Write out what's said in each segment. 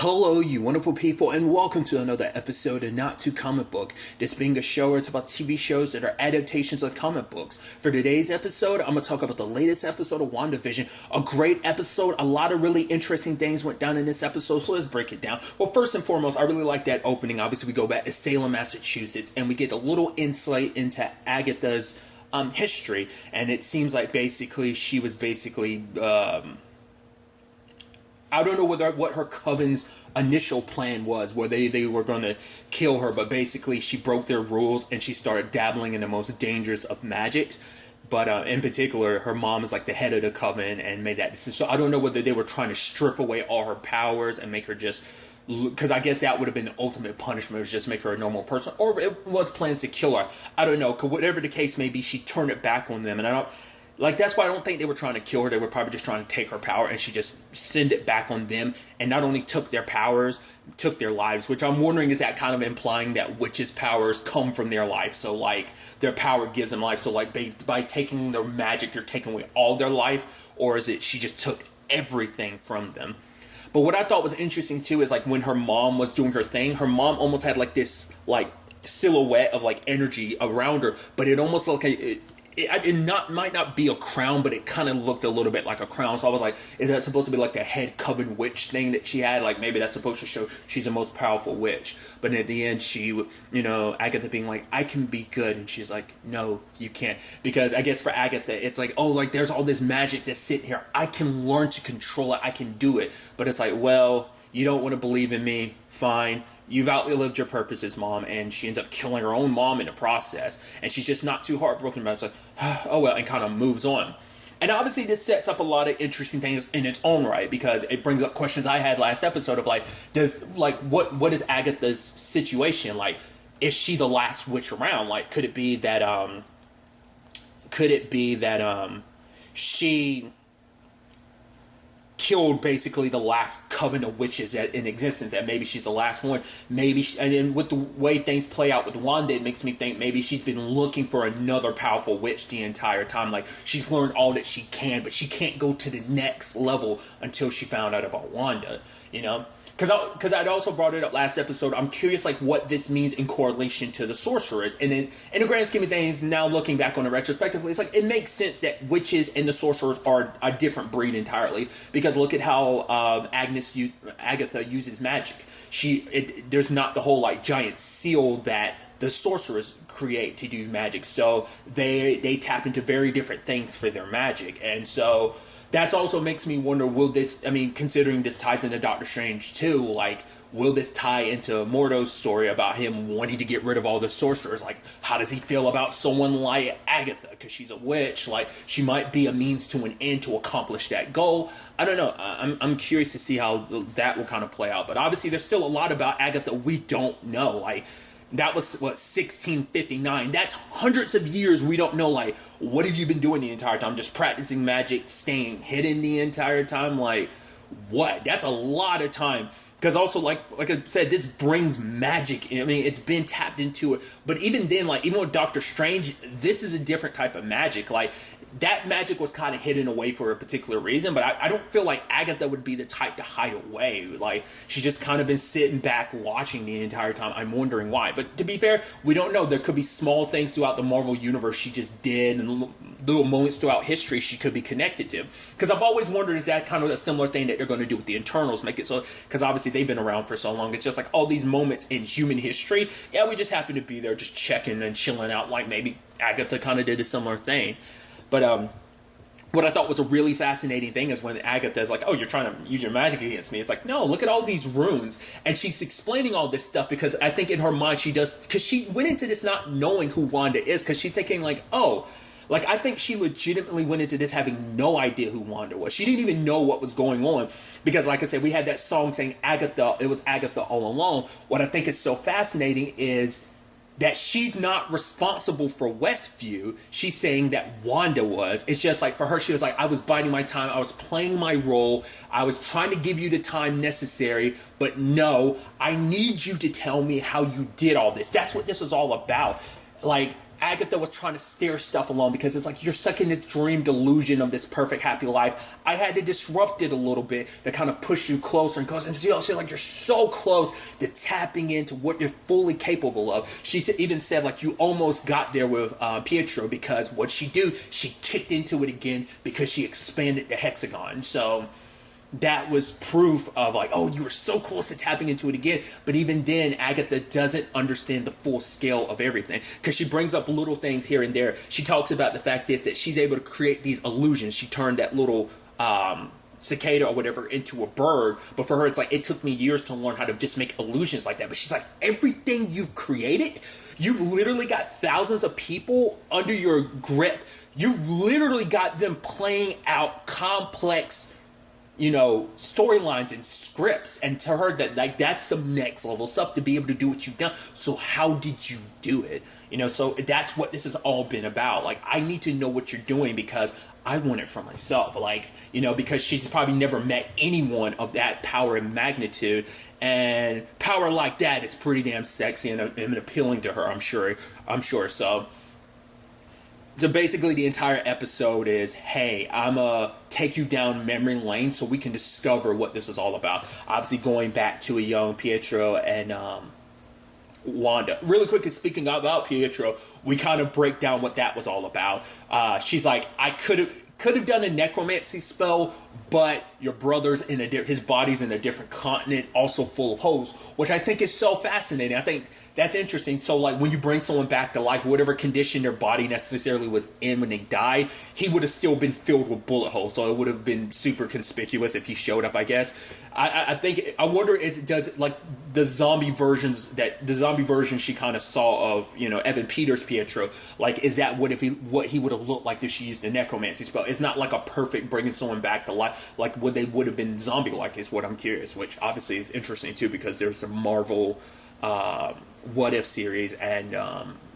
Hello, you wonderful people, and welcome to another episode of Not Too Comic Book. This being a show where it's about TV shows that are adaptations of comic books. For today's episode, I'm going to talk about the latest episode of WandaVision. A great episode. A lot of really interesting things went down in this episode, so let's break it down. Well, first and foremost, I really like that opening. Obviously, we go back to Salem, Massachusetts, and we get a little insight into Agatha's history. And it seems like basically she was I don't know what her coven's initial plan was, where they were going to kill her, but basically she broke their rules and she started dabbling in the most dangerous of magics. But in particular, her mom is like the head of the coven and made that decision. So I don't know whether they were trying to strip away all her powers and make her just... Because I guess that would have been the ultimate punishment, was just make her a normal person. Or it was plans to kill her. I don't know. Whatever the case may be, she turned it back on them. And I don't... that's why I don't think they were trying to kill her. They were probably just trying to take her power, and she just sent it back on them, and not only took their powers, took their lives, which I'm wondering, is that kind of implying that witches' powers come from their life? So, their power gives them life. So, by taking their magic, you're taking away all their life, or is it she just took everything from them? But what I thought was interesting, too, is, when her mom was doing her thing, her mom almost had, this, silhouette of, energy around her, but it almost looked like... It might not be a crown, but it kind of looked a little bit like a crown. So I was like, is that supposed to be the head coven witch thing that she had? Maybe that's supposed to show she's the most powerful witch. But at the end, she, Agatha being like, I can be good. And she's like, no, you can't. Because I guess for Agatha, it's there's all this magic that's sitting here. I can learn to control it. I can do it. But it's well, you don't want to believe in me. Fine. You've outlived your purposes, Mom. And she ends up killing her own mom in the process. And she's just not too heartbroken about it. It's oh well, and kind of moves on. And obviously this sets up a lot of interesting things in its own right, because it brings up questions I had last episode of what is Agatha's situation? Is she the last witch around? Could it be that she killed basically the last coven of witches in existence, that maybe she's the last one. Maybe and then with the way things play out with Wanda, it makes me think maybe she's been looking for another powerful witch the entire time. She's learned all that she can, but she can't go to the next level until she found out about Wanda, Because I'd also brought it up last episode. I'm curious, what this means in correlation to the sorcerers. And in the grand scheme of things, now looking back on it retrospectively, it's it makes sense that witches and the sorcerers are a different breed entirely. Because look at how Agatha uses magic. There's not the whole giant seal that the sorcerers create to do magic. So they tap into very different things for their magic. And so... that also makes me wonder, considering this ties into Doctor Strange too, will this tie into Mordo's story about him wanting to get rid of all the sorcerers? How does he feel about someone like Agatha? Because she's a witch, she might be a means to an end to accomplish that goal. I don't know. I'm curious to see how that will kind of play out. But obviously there's still a lot about Agatha we don't know. That was, 1659. That's hundreds of years we don't know, what have you been doing the entire time? Just practicing magic, staying hidden the entire time? What? That's a lot of time. Because also, like I said, this brings magic. It's been tapped into it. But even then, even with Doctor Strange, this is a different type of magic. That magic was kind of hidden away for a particular reason, but I don't feel like Agatha would be the type to hide away. She's just kind of been sitting back watching the entire time. I'm wondering why. But to be fair, we don't know. There could be small things throughout the Marvel Universe she just did, and little moments throughout history she could be connected to. Because I've always wondered, is that kind of a similar thing that they're going to do with the Eternals? Make it so, because obviously they've been around for so long. It's just all these moments in human history. Yeah, we just happen to be there just checking and chilling out, maybe Agatha kind of did a similar thing. But what I thought was a really fascinating thing is when Agatha's oh, you're trying to use your magic against me. It's no, look at all these runes. And she's explaining all this stuff because I think in her mind she does, because she went into this not knowing who Wanda is, because she's thinking I think she legitimately went into this having no idea who Wanda was. She didn't even know what was going on because, like I said, we had that song saying Agatha, it was Agatha all along. What I think is so fascinating is that she's not responsible for Westview. She's saying that Wanda was. It's just for her, she was I was biding my time. I was playing my role. I was trying to give you the time necessary. But no, I need you to tell me how you did all this. That's what this was all about. Agatha was trying to steer stuff along because it's like you're stuck in this dream delusion of this perfect happy life. I had to disrupt it a little bit to kind of push you closer and closer. And she's like, you're so close to tapping into what you're fully capable of. She even said like you almost got there with Pietro, because what she do, she kicked into it again because she expanded the hexagon. So that was proof of like, oh, you were so close to tapping into it again. But even then, Agatha doesn't understand the full scale of everything, because she brings up little things here and there. She talks about the fact is that she's able to create these illusions. She turned that little cicada or whatever into a bird, but for her it's like, it took me years to learn how to just make illusions like that. But she's like, everything you've created, you've literally got thousands of people under your grip. You've literally got them playing out complex, you know, storylines and scripts, and to her that like that's some next level stuff to be able to do what you've done. So how did you do it? You know, so that's what this has all been about. Like, I need to know what you're doing because I want it for myself. Like, you know, because she's probably never met anyone of that power and magnitude, and power like that is pretty damn sexy and appealing to her, I'm sure. So basically the entire episode is, hey, I'm going to take you down memory lane so we can discover what this is all about. Obviously going back to a young Pietro and Wanda. Really quickly speaking about Pietro, we kind of break down what that was all about. She's like, I could have done a necromancy spell, but your brother's in his body's in a different continent, also full of holes, which I think is so fascinating. I think that's interesting. So like when you bring someone back to life, whatever condition their body necessarily was in when they died, he would have still been filled with bullet holes. So it would have been super conspicuous if he showed up, I guess. I wonder, does like the zombie version she kind of saw of, you know, Evan Peters' Pietro, like, is that what he would have looked like if she used the necromancy spell? It's not like a perfect bringing someone back to life, like what they would have been zombie like is what I'm curious, which obviously is interesting too, because there's some Marvel What If series, and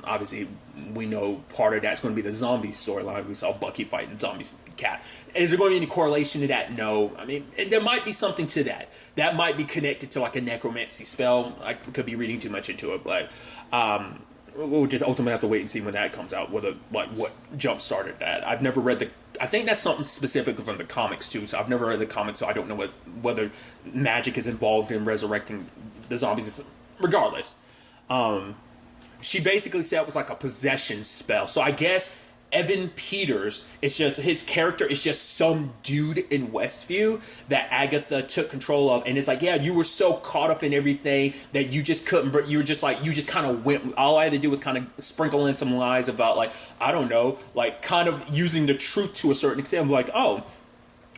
obviously we know part of that's going to be the zombie storyline. We saw Bucky fighting zombie cat. Is there going to be any correlation to that? No. I mean, there might be something to that. That might be connected to like a necromancy spell. I could be reading too much into it, but we'll just ultimately have to wait and see when that comes out, whether like what jump started that. I've never read I think that's something specific from the comics too, so I've never read the comics, so I don't know whether magic is involved in resurrecting the zombies. Regardless, she basically said it was like a possession spell. So I guess Evan Peters, it's just his character is just some dude in Westview that Agatha took control of, and it's like, yeah, you were so caught up in everything that you just couldn't. You were just like, you just kind of went. All I had to do was kind of sprinkle in some lies about, like, I don't know, like kind of using the truth to a certain extent. I'm like, oh,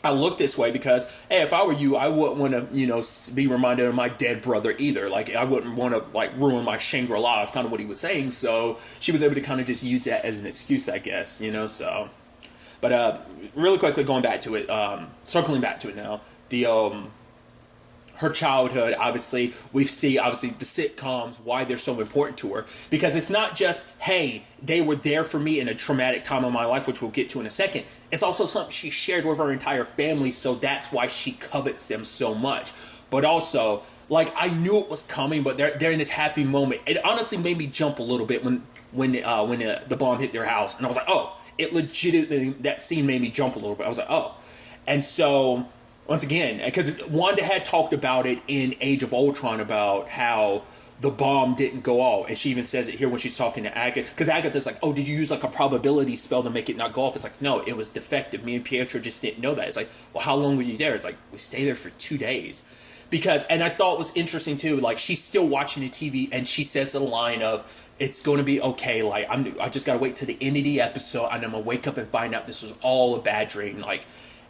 I look this way because, hey, if I were you, I wouldn't want to, you know, be reminded of my dead brother either. Like, I wouldn't want to, like, ruin my Shangri-La. Is kind of what he was saying. So she was able to kind of just use that as an excuse, I guess, you know. So, but really quickly going back to it, circling back to it now, her childhood, obviously, we see, obviously, the sitcoms, why they're so important to her. Because it's not just, hey, they were there for me in a traumatic time of my life, which we'll get to in a second. It's also something she shared with her entire family, so that's why she covets them so much. But also, like, I knew it was coming, but they're in this happy moment. It honestly made me jump a little bit when the bomb hit their house. And I was like, oh, it legitimately, that scene made me jump a little bit. I was like, oh. And so, once again, because Wanda had talked about it in Age of Ultron about how the bomb didn't go off. And she even says it here when she's talking to Agatha. Because Agatha's like, oh, did you use like a probability spell to make it not go off? It's like, no, it was defective. Me and Pietro just didn't know that. It's like, well, how long were you there? It's like, we stayed there for 2 days. Because, and I thought it was interesting too, like, she's still watching the TV and she says the line of, it's going to be okay, like, I just got to wait till the end of the episode and I'm going to wake up and find out this was all a bad dream. Like,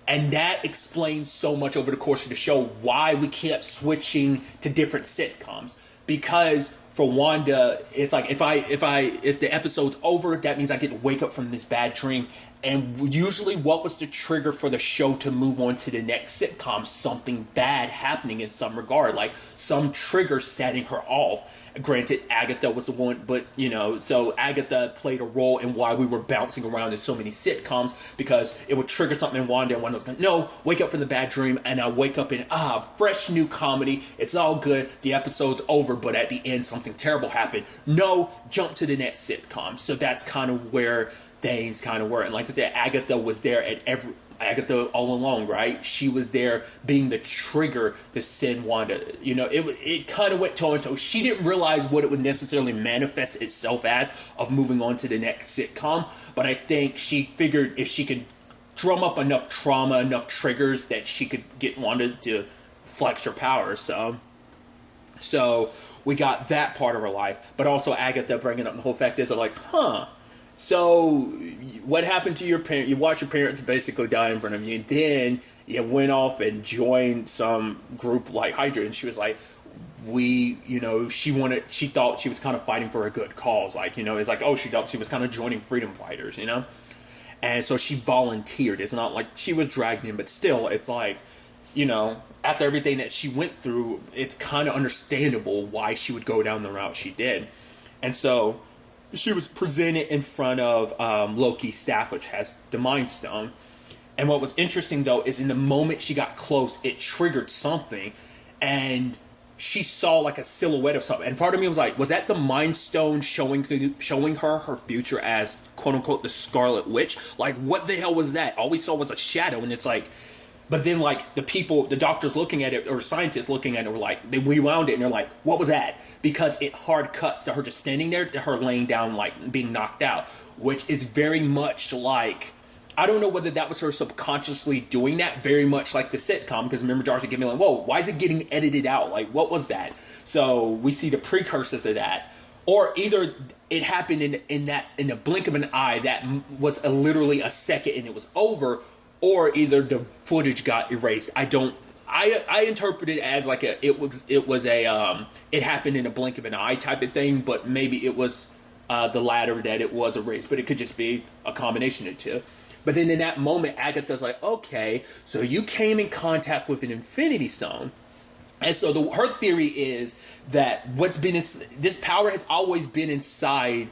and that explains so much over the course of the show why we kept switching to different sitcoms. Because for Wanda, it's like if the episode's over, that means I get to wake up from this bad dream And usually what was the trigger for the show to move on to the next sitcom? Something bad happening in some regard, like some trigger setting her off. Granted, Agatha was the one, but, so Agatha played a role in why we were bouncing around in so many sitcoms, because it would trigger something in Wanda, and Wanda was going, no, wake up from the bad dream, and I wake up in, fresh new comedy, it's all good, the episode's over, but at the end something terrible happened. No, jump to the next sitcom. So that's kind of where things kind of were. And like I said, Agatha was there Agatha all along, right? She was there being the trigger to send Wanda. It kind of went toe and toe. She didn't realize what it would necessarily manifest itself as of moving on to the next sitcom. But I think she figured if she could drum up enough trauma, enough triggers, that she could get Wanda to flex her powers. So we got that part of her life. But also Agatha bringing up the whole fact is like, so what happened to your parents? You watched your parents basically die in front of you, and then you went off and joined some group like Hydra, and she was like, she thought she was kind of fighting for a good cause. It's like, she thought she was kind of joining freedom fighters, and so she volunteered. It's not like she was dragged in, but still, it's like, after everything that she went through, it's kind of understandable why she would go down the route she did. And so she was presented in front of Loki's staff, which has the Mind Stone. And what was interesting, though, is in the moment she got close, it triggered something. And she saw like a silhouette of something. And part of me was like, was that the Mind Stone showing her future as, quote-unquote, the Scarlet Witch? Like, what the hell was that? All we saw was a shadow. And it's like... But then, like, the doctors looking at it, or scientists looking at it, were like, they rewound it, and they're like, what was that? Because it hard cuts to her just standing there, to her laying down, like, being knocked out, which is very much like, I don't know whether that was her subconsciously doing that, very much like the sitcom, because remember Darcy gave me like, whoa, why is it getting edited out? Like, what was that? So we see the precursors of that. Or either it happened in the blink of an eye, that was literally a second and it was over, or either the footage got erased. I interpret it as like it happened in a blink of an eye type of thing, but maybe it was the latter, that it was erased, but it could just be a combination of two. But then in that moment, Agatha's like, okay, so you came in contact with an Infinity Stone. And so her theory is that this power has always been inside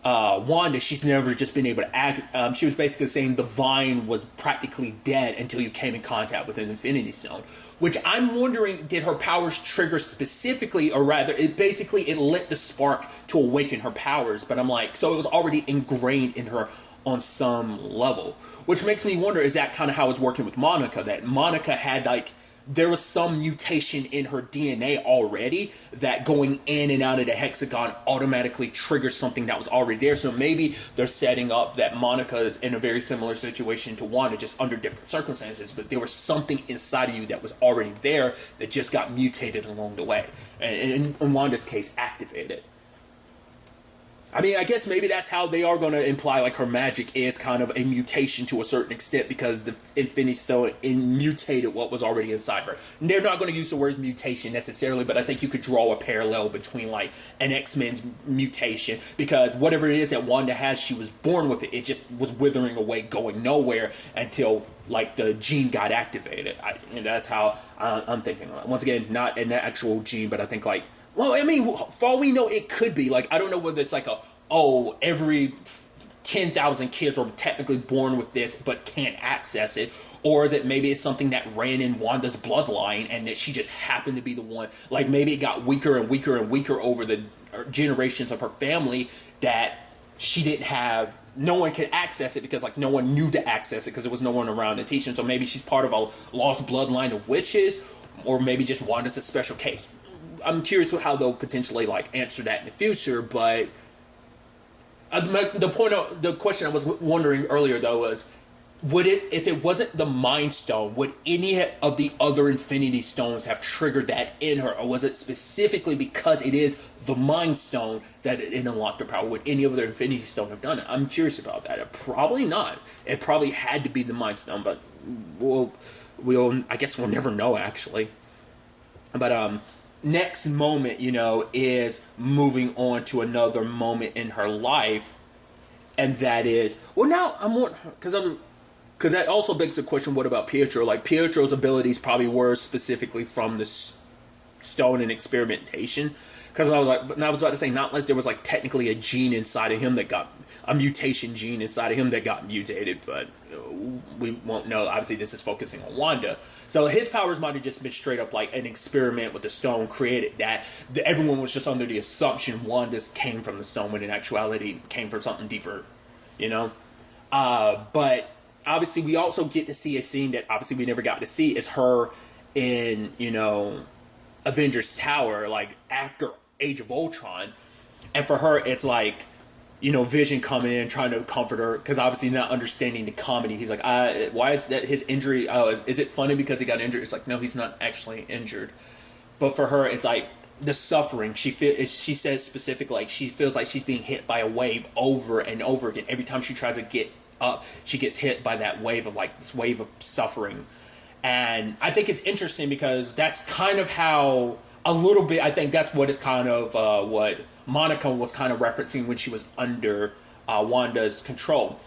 Wanda. She's never just been able to act. She was basically saying the Vine was practically dead until you came in contact with an Infinity Stone. Which I'm wondering, did her powers trigger specifically, or rather, it lit the spark to awaken her powers. But I'm like, so it was already ingrained in her on some level. Which makes me wonder, is that kind of how it's working with Monica? That Monica had there was some mutation in her DNA already that going in and out of the hexagon automatically triggers something that was already there. So maybe they're setting up that Monica is in a very similar situation to Wanda, just under different circumstances. But there was something inside of you that was already there that just got mutated along the way. And in Wanda's case, activated. I mean, I guess maybe that's how they are going to imply like her magic is kind of a mutation to a certain extent, because the Infinity Stone mutated what was already inside her. And they're not going to use the words mutation necessarily, but I think you could draw a parallel between like an X-Men's mutation, because whatever it is that Wanda has, she was born with it. It just was withering away, going nowhere until like the gene got activated. And that's how I'm thinking. Once again, not an actual gene, but I think like, well, I mean, for all we know, it could be. Like, I don't know whether it's like every 10,000 kids are technically born with this but can't access it. Or is it maybe it's something that ran in Wanda's bloodline and that she just happened to be the one. Like, maybe it got weaker and weaker and weaker over the generations of her family, that she didn't have, no one could access it because, like, no one knew to access it because there was no one around to teach them. So maybe she's part of a lost bloodline of witches, or maybe just Wanda's a special case. I'm curious how they'll potentially like answer that in the future, but the question I was wondering earlier though was, would it, if it wasn't the Mind Stone, would any of the other Infinity Stones have triggered that in her, or was it specifically because it is the Mind Stone that it unlocked her power? Would any other Infinity Stone have done it? I'm curious about that. Probably not. It probably had to be the Mind Stone, but I guess we'll never know actually. But next moment, is moving on to another moment in her life. and that is, well, now I'm more, because that also begs the question, what about Pietro? Like, Pietro's abilities probably were specifically from the stone and experimentation. Because I was about to say, not unless there was like technically a gene inside of him that got, a mutation gene inside of him that got mutated, but we won't know. Obviously, this is focusing on Wanda. So his powers might have just been straight up like an experiment with the stone created that. Everyone was just under the assumption Wanda's came from the stone, when in actuality came from something deeper, you know? But obviously, we also get to see a scene that obviously we never got to see, is her in, you know, Avengers Tower, like after Age of Ultron. And for her, it's like, you know, Vision coming in trying to comfort her, because obviously not understanding the comedy. He's like, why is that his injury? Oh, is it funny because he got injured? It's like, no, he's not actually injured. But for her, it's like the suffering. She says specifically, like, she feels like she's being hit by a wave over and over again. Every time she tries to get up, she gets hit by that wave of, like, this wave of suffering. And I think it's interesting because that's kind of how, a little bit, I think that's what is kind of what Monica was kind of referencing when she was under Wanda's control.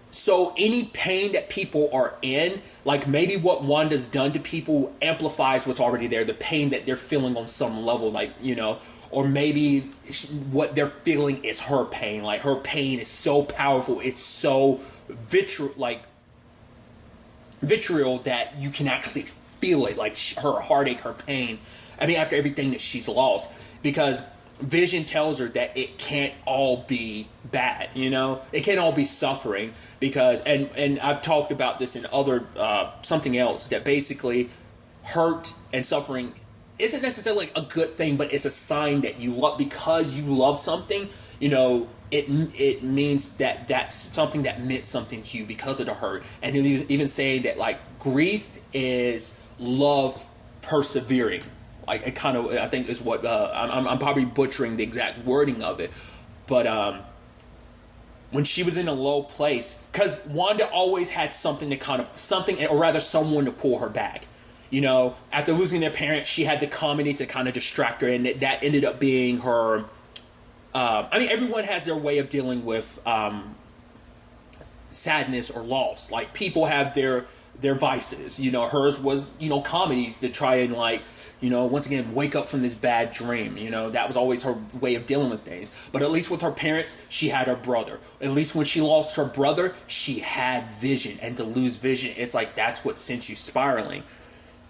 So any pain that people are in, like maybe what Wanda's done to people amplifies what's already there, the pain that they're feeling on some level, like, you know, or maybe what they're feeling is her pain. Like, her pain is so powerful, it's so vitriol that you can actually feel it, like her heartache, her pain. I mean, after everything that she's lost, because Vision tells her that it can't all be bad, you know? It can't all be suffering, because, and I've talked about this in other, something else, that basically hurt and suffering isn't necessarily a good thing, but it's a sign that you love, because you love something, you know, it means that that's something that meant something to you because of the hurt. And he was even saying that, like, grief is love persevering. Like, it kind of, I think is what, I'm probably butchering the exact wording of it, but when she was in a low place, because Wanda always had something or rather someone to pull her back. You know, after losing their parents, she had the comedies to kind of distract her, and that ended up being her, I mean, everyone has their way of dealing with sadness or loss. Like, people have their vices, you know. Hers was, you know, comedies to try and, like, you know, once again, wake up from this bad dream. You know, that was always her way of dealing with things. But at least with her parents, she had her brother. At least when she lost her brother, she had Vision. And to lose Vision, it's like, that's what sent you spiraling.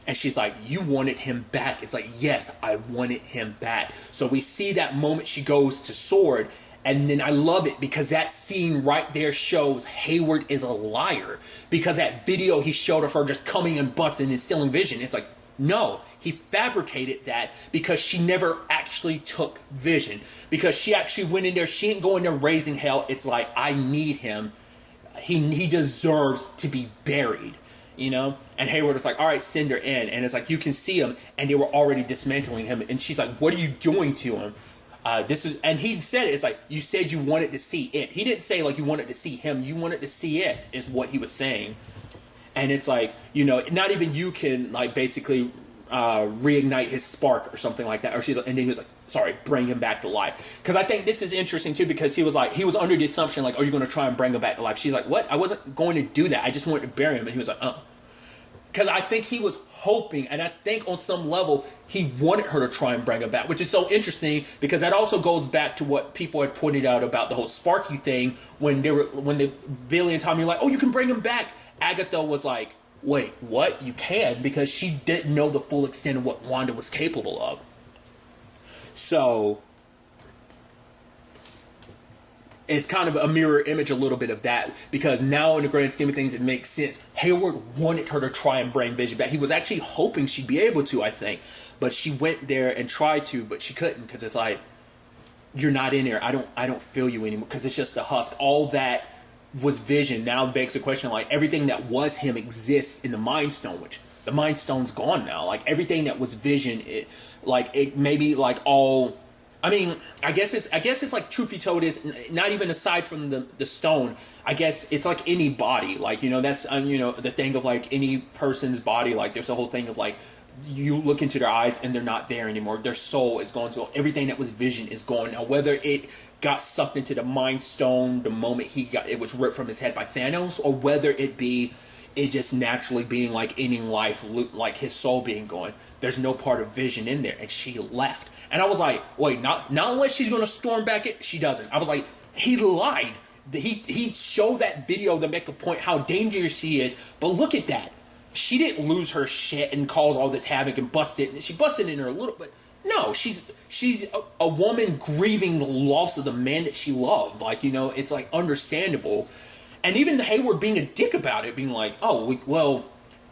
And she's like, you wanted him back. It's like, yes, I wanted him back. So we see that moment she goes to Sword. And then I love it because that scene right there shows Hayward is a liar. Because that video he showed of her just coming and busting and stealing Vision, it's like, no, he fabricated that because she never actually took Vision. Because she actually went in there, she ain't going there raising hell. It's like, I need him. He deserves to be buried, you know? And Hayward is like, all right, send her in. And it's like, you can see him, and they were already dismantling him. And she's like, what are you doing to him? And he said it, it's like, you said you wanted to see it. He didn't say like you wanted to see him, you wanted to see it, is what he was saying. And it's like, you know, not even you can, like, basically reignite his spark or something like that. And then he was like, sorry, bring him back to life. Because I think this is interesting too, because he was under the assumption, like, are you going to try and bring him back to life? She's like, what? I wasn't going to do that. I just wanted to bury him. And he was like, Because I think he was hoping, and I think on some level, he wanted her to try and bring him back, which is so interesting because that also goes back to what people had pointed out about the whole Sparky thing when Billy and Tommy were like, oh, you can bring him back. Agatha was like, wait, what? You can? Because she didn't know the full extent of what Wanda was capable of. So it's kind of a mirror image a little bit of that, because now in the grand scheme of things, it makes sense. Hayward wanted her to try and bring Vision back. He was actually hoping she'd be able to, I think. But she went there and tried to, but she couldn't, because it's like, you're not in there. I don't feel you anymore, because it's just a husk. All that was Vision now begs the question, like, everything that was him exists in the Mind Stone, which the Mind Stone's gone now. Like, everything that was Vision, it maybe like all, I mean, I guess it's like, truth be told, is not even aside from the stone. I guess it's like any body, like, you know, that's you know, the thing of like any person's body. Like, there's a whole thing of like, you look into their eyes and they're not there anymore. Their soul is gone. So everything that was Vision is gone now. Whether it got sucked into the Mind Stone the moment it was ripped from his head by Thanos, or whether it be it just naturally being like ending life, like his soul being gone. There's no part of Vision in there, and she left. And I was like, wait, not unless she's gonna storm back it. She doesn't. I was like, he lied. He showed that video to make a point how dangerous she is. But look at that. She didn't lose her shit and cause all this havoc and busted. She busted in her a little, but no, she's a woman grieving the loss of the man that she loved. Like, you know, it's like understandable. And even Hayward being a dick about it, being like, oh, well,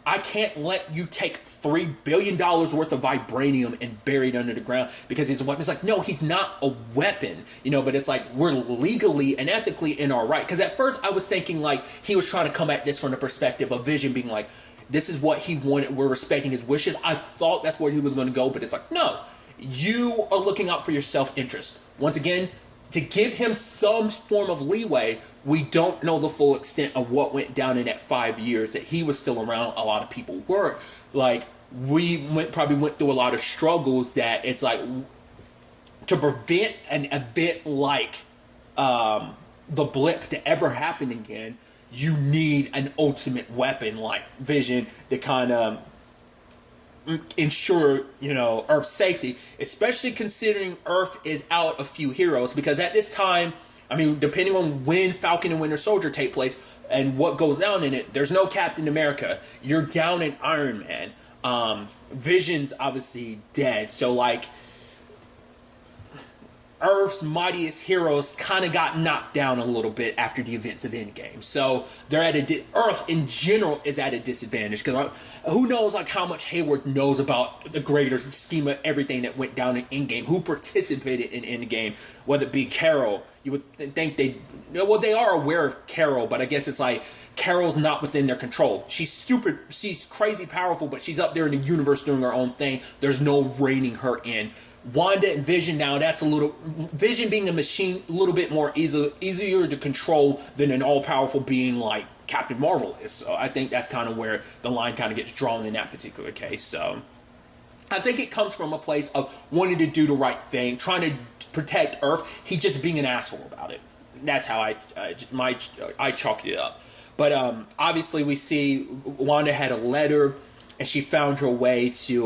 I can't let you take $3 billion worth of vibranium and bury it under the ground because he's a weapon. It's like, no, he's not a weapon, you know, but it's like we're legally and ethically in our right. Because at first I was thinking like he was trying to come at this from the perspective of Vision being like, this is what he wanted. We're respecting his wishes. I thought that's where he was going to go, but it's like, no, you are looking out for your self-interest. Once again, to give him some form of leeway, we don't know the full extent of what went down in that 5 years that he was still around. A lot of people were. Like, probably went through a lot of struggles that it's like, to prevent an event like the blip to ever happen again, you need an ultimate weapon like Vision to kind of ensure, you know, Earth's safety, especially considering Earth is out a few heroes, because at this time, I mean, depending on when Falcon and Winter Soldier take place and what goes down in it, there's no Captain America. You're down in Iron Man. Vision's obviously dead. So, like, Earth's mightiest heroes kind of got knocked down a little bit after the events of Endgame. So they're at Earth in general is at a disadvantage, because who knows like how much Hayward knows about the greater scheme of everything that went down in Endgame, who participated in Endgame, whether it be Carol. You would think they are aware of Carol, but I guess it's like Carol's not within their control. She's stupid, she's crazy powerful, but she's up there in the universe doing her own thing. There's no reining her in. Wanda and Vision now, that's Vision being a machine, a little bit more easier to control than an all-powerful being like Captain Marvel is. So I think that's kind of where the line kind of gets drawn in that particular case. So I think it comes from a place of wanting to do the right thing, trying to protect Earth. He just being an asshole about it. That's how I chalked it up. But obviously we see Wanda had a letter and she found her way to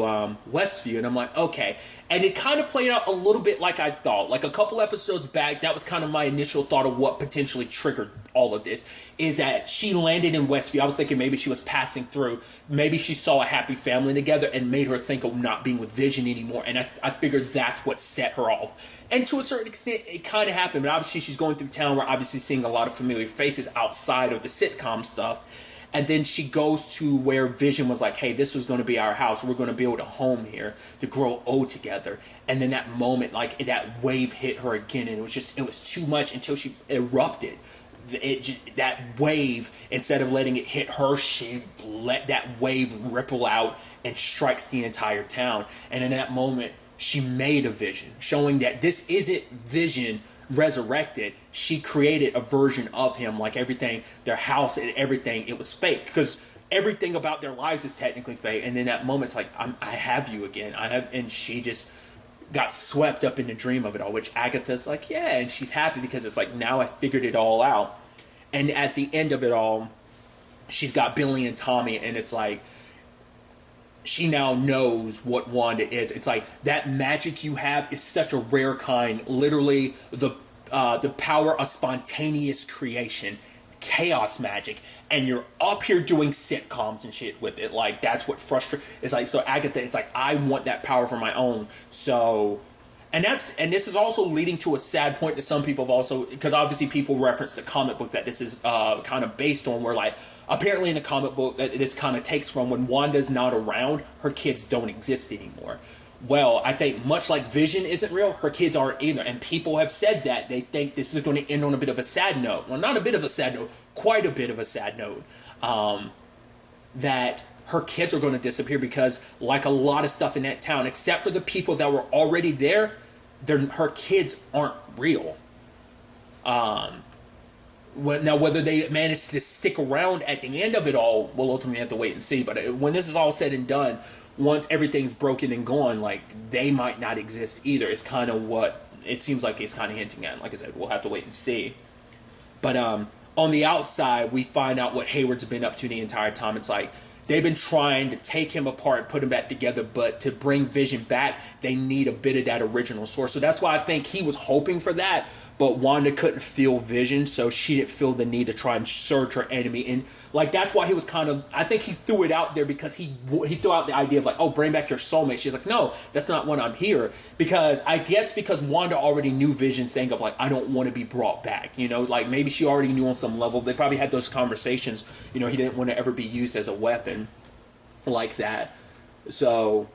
Westview, and I'm like, okay. And it kind of played out a little bit like I thought. Like a couple episodes back, that was kind of my initial thought of what potentially triggered all of this, is that she landed in Westview. I was thinking maybe she was passing through. Maybe she saw a happy family together and made her think of not being with Vision anymore. And I figured that's what set her off. And to a certain extent, it kind of happened. But obviously, she's going through town. We're obviously seeing a lot of familiar faces outside of the sitcom stuff. And then she goes to where Vision was like, hey, this was going to be our house. We're going to build a home here to grow old together. And then that moment, like that wave hit her again. And it was too much until she erupted. That wave, instead of letting it hit her, she let that wave ripple out and strikes the entire town. And in that moment, she made a Vision, showing that this isn't Vision resurrected. She created a version of him, like everything, their house and everything, it was fake, because everything about their lives is technically fake. And in that moment, it's like, I have you again. And she just got swept up in the dream of it all, which Agatha's like, yeah, and she's happy because it's like, now I figured it all out. And at the end of it all, she's got Billy and Tommy, and it's like, she now knows what Wanda is. It's like, that magic you have is such a rare kind. Literally, the power of spontaneous creation, chaos magic, and you're up here doing sitcoms and shit with it. Like, that's what frustrates. It's like, so Agatha, it's like, I want that power for my own. So, and this is also leading to a sad point that some people have also, because obviously people reference the comic book that this is kind of based on, where like, apparently in the comic book that this kind of takes from, when Wanda's not around, her kids don't exist anymore. Well, I think much like Vision isn't real, her kids aren't either. And people have said that. They think this is going to end on a bit of a sad note. Well, not a bit of a sad note, quite a bit of a sad note. That her kids are going to disappear because, like a lot of stuff in that town, except for the people that were already there, her kids aren't real. Now, whether they manage to stick around at the end of it all, we'll ultimately have to wait and see. But when this is all said and done, once everything's broken and gone, like, they might not exist either. It's kind of what it seems like he's kind of hinting at. Like I said, we'll have to wait and see. But on the outside, we find out what Hayward's been up to the entire time. It's like they've been trying to take him apart, put him back together, but to bring Vision back, they need a bit of that original source. So that's why I think he was hoping for that, but Wanda couldn't feel Vision, so she didn't feel the need to try and search her enemy. And like that's why he was kind of, I think he threw it out there because he threw out the idea of like, oh, bring back your soulmate. She's like, no, that's not when I'm here. Because I guess because Wanda already knew Vision's thing of like, I don't want to be brought back. You know, like maybe she already knew on some level. They probably had those conversations. You know, he didn't want to ever be used as a weapon like that. So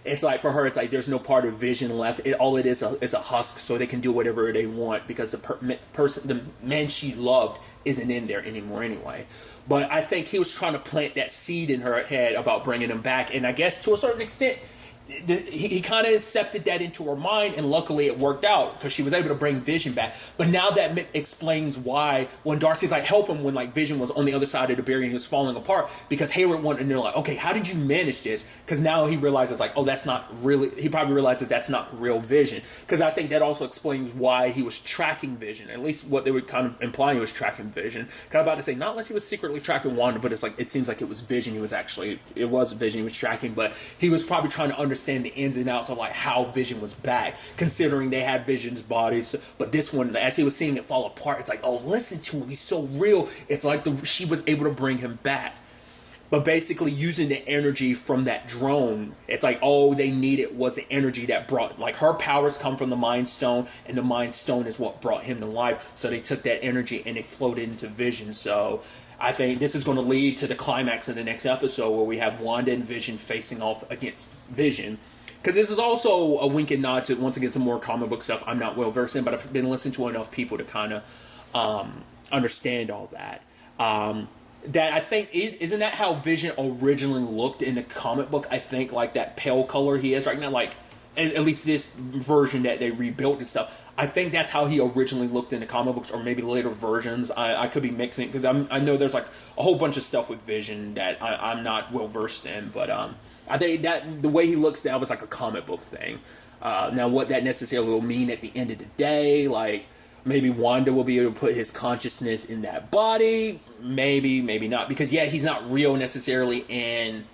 it's like for her, it's like there's no part of Vision left. All it is a husk, so they can do whatever they want because the man she loved isn't in there anymore anyway. But I think he was trying to plant that seed in her head about bringing him back, and I guess to a certain extent, he kind of accepted that into her mind, and luckily it worked out because she was able to bring Vision back. But now that explains why when Darcy's like help him when like Vision was on the other side of the barrier and he was falling apart, because Hayward wanted to know like, okay, how did you manage this? Because now he realizes like, oh, that's not really, he probably realizes that's not real Vision. Because I think that also explains why he was tracking Vision, at least what they were kind of implying he was tracking Vision. Kind of about to say not unless he was secretly tracking Wanda, but it's like it seems like it was Vision. It was Vision he was tracking, but he was probably trying to understand the ins and outs of like how Vision was back, considering they had Vision's bodies. But this one, as he was seeing it fall apart, it's like, oh, listen to him, he's so real. It's like she was able to bring him back. But basically using the energy from that drone, it's like all they needed was the energy that brought, like her powers come from the Mind Stone, and the Mind Stone is what brought him to life. So they took that energy and they floated into Vision. So I think this is going to lead to the climax in the next episode where we have Wanda and Vision facing off against Vision. Because this is also a wink and nod to, once again, some more comic book stuff I'm not well versed in, but I've been listening to enough people to kind of understand all that. That I think, isn't that how Vision originally looked in the comic book? I think like that pale color he has right now, like at least this version that they rebuilt and stuff. I think that's how he originally looked in the comic books, or maybe later versions. I could be mixing, because I know there's like a whole bunch of stuff with Vision that I'm not well versed in, but I think that the way he looks now is like a comic book thing. Now, what that necessarily will mean at the end of the day, like maybe Wanda will be able to put his consciousness in that body, maybe not, because yeah, he's not real necessarily in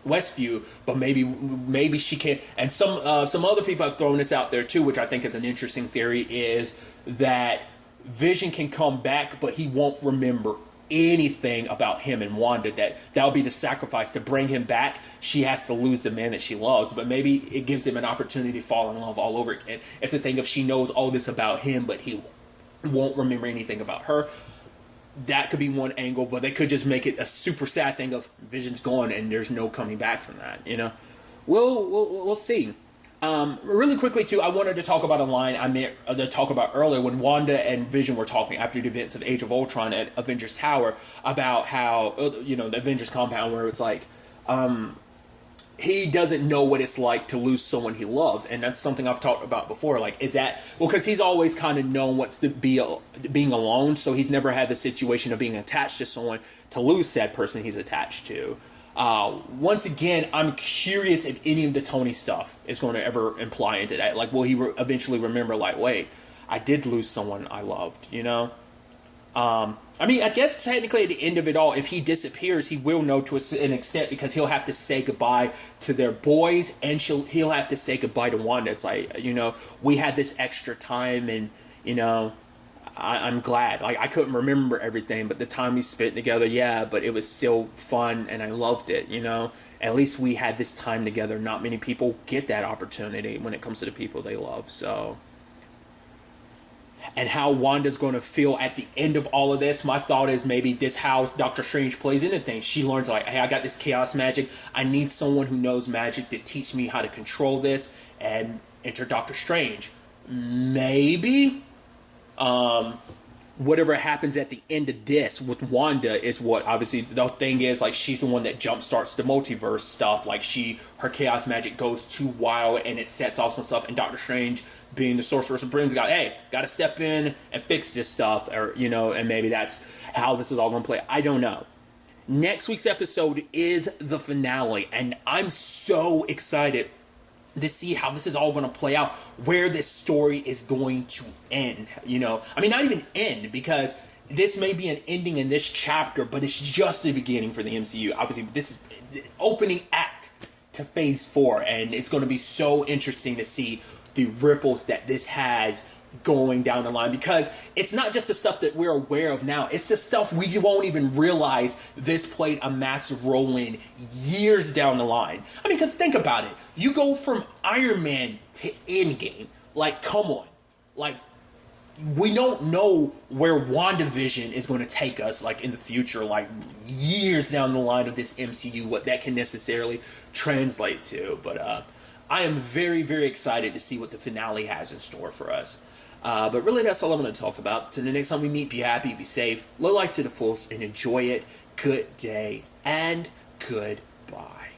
Westview, but maybe she can. And some other people have thrown this out there too, which I think is an interesting theory, is that Vision can come back, but he won't remember anything about him and Wanda. That'll be the sacrifice to bring him back. She has to lose the man that she loves, but maybe it gives him an opportunity to fall in love all over again. It's the thing of she knows all this about him, but he won't remember anything about her. That could be one angle, but they could just make it a super sad thing of Vision's gone and there's no coming back from that, you know? We'll see. Really quickly, too, I wanted to talk about a line I meant to talk about earlier when Wanda and Vision were talking after the events of Age of Ultron at Avengers Tower about how, the Avengers compound, where it's like, he doesn't know what it's like to lose someone he loves. And that's something I've talked about before. Like, is that... Well, because he's always kind of known what's to be being alone, so he's never had the situation of being attached to someone to lose said person he's attached to. Once again, I'm curious if any of the Tony stuff is going to ever imply into that. Like, will he eventually remember, like, wait, I did lose someone I loved, you know? I mean, I guess technically at the end of it all, if he disappears, he will know to an extent, because he'll have to say goodbye to their boys, and he'll have to say goodbye to Wanda. It's like, we had this extra time, and, I'm glad. Like, I couldn't remember everything, but the time we spent together, yeah, but it was still fun, and I loved it, At least we had this time together. Not many people get that opportunity when it comes to the people they love, so... And how Wanda's going to feel at the end of all of this, my thought is maybe this how Doctor Strange plays into things. She learns, like, hey, I got this chaos magic. I need someone who knows magic to teach me how to control this, and enter Doctor Strange. Maybe whatever happens at the end of this with Wanda is what, obviously, the thing is, like, she's the one that jumpstarts the multiverse stuff. Like, her chaos magic goes too wild, and it sets off some stuff, and Doctor Strange, being the Sorcerer Supreme's gotta step in and fix this stuff, or, and maybe that's how this is all gonna play. I don't know. Next week's episode is the finale, and I'm so excited to see how this is all going to play out, where this story is going to end. You know, I mean, not even end, because this may be an ending in this chapter, but it's just the beginning for the MCU. Obviously, this is the opening act to Phase 4, and it's going to be so interesting to see the ripples that this has going down the line, because it's not just the stuff that we're aware of now, it's the stuff we won't even realize this played a massive role in years down the line. I mean, because think about it, you go from Iron Man to Endgame, like, come on, like, we don't know where WandaVision is going to take us, like, in the future, like, years down the line of this MCU, what that can necessarily translate to. But I am very, very excited to see what the finale has in store for us. But really, that's all I'm going to talk about. Till the next time we meet, be happy, be safe, live life to the fullest, and enjoy it. Good day, and goodbye.